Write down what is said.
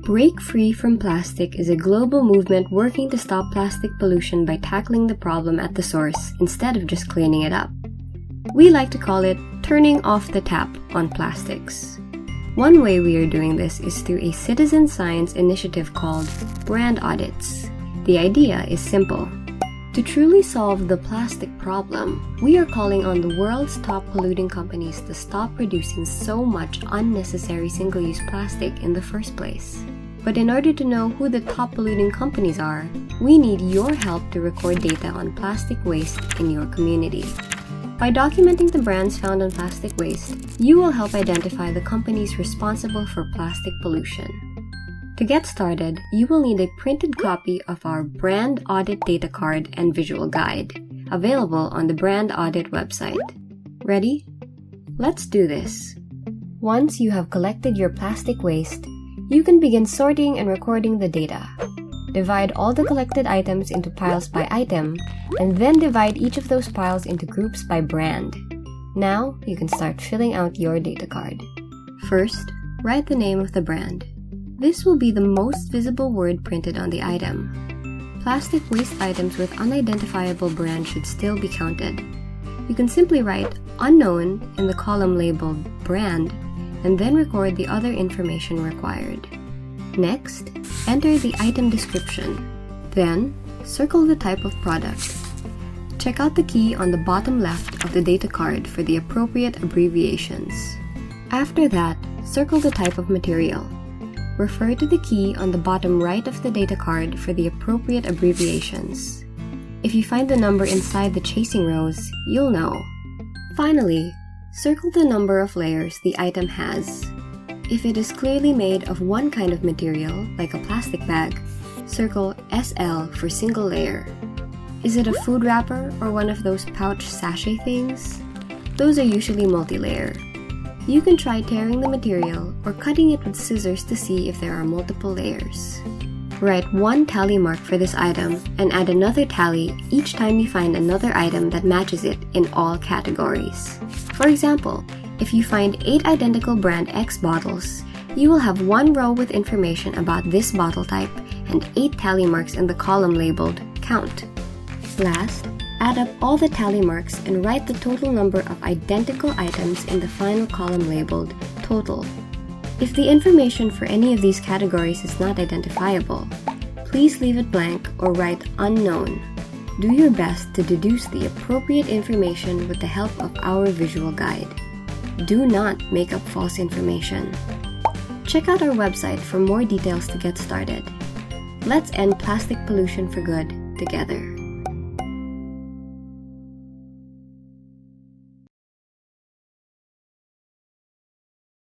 Break Free from Plastic is a global movement working to stop plastic pollution by tackling the problem at the source instead of just cleaning it up. We like to call it turning off the tap on plastics. One way we are doing this is through a citizen science initiative called brand audits. The idea is simple. To truly solve the plastic problem, we are calling on the world's top polluting companies to stop producing so much unnecessary single-use plastic in the first place. But in order to know who the top polluting companies are, we need your help to record data on plastic waste in your community. By documenting the brands found on plastic waste, you will help identify the companies responsible for plastic pollution. To get started, you will need a printed copy of our Brand Audit Data Card and Visual Guide, available on the Brand Audit website. Ready? Let's do this. Once you have collected your plastic waste, you can begin sorting and recording the data. Divide all the collected items into piles by item, and then divide each of those piles into groups by brand. Now, you can start filling out your data card. First, write the name of the brand. This will be the most visible word printed on the item. Plastic waste items with unidentifiable brand should still be counted. You can simply write unknown in the column labeled brand and then record the other information required. Next, enter the item description. Then, circle the type of product. Check out the key on the bottom left of the data card for the appropriate abbreviations. After that, circle the type of material. Refer to the key on the bottom right of the data card for the appropriate abbreviations. If you find the number inside the chasing rows, you'll know. Finally, circle the number of layers the item has. If it is clearly made of one kind of material, like a plastic bag, circle SL for single layer. Is it a food wrapper or one of those pouch sachet things? Those are usually multi-layer. You can try tearing the material or cutting it with scissors to see if there are multiple layers. Write one tally mark for this item and add another tally each time you find another item that matches it in all categories. For example, if you find 8 identical brand X bottles, you will have one row with information about this bottle type and 8 tally marks in the column labeled Count. Last, add up all the tally marks and write the total number of identical items in the final column labeled Total. If the information for any of these categories is not identifiable, please leave it blank or write Unknown. Do your best to deduce the appropriate information with the help of our visual guide. Do not make up false information. Check out our website for more details to get started. Let's end plastic pollution for good together.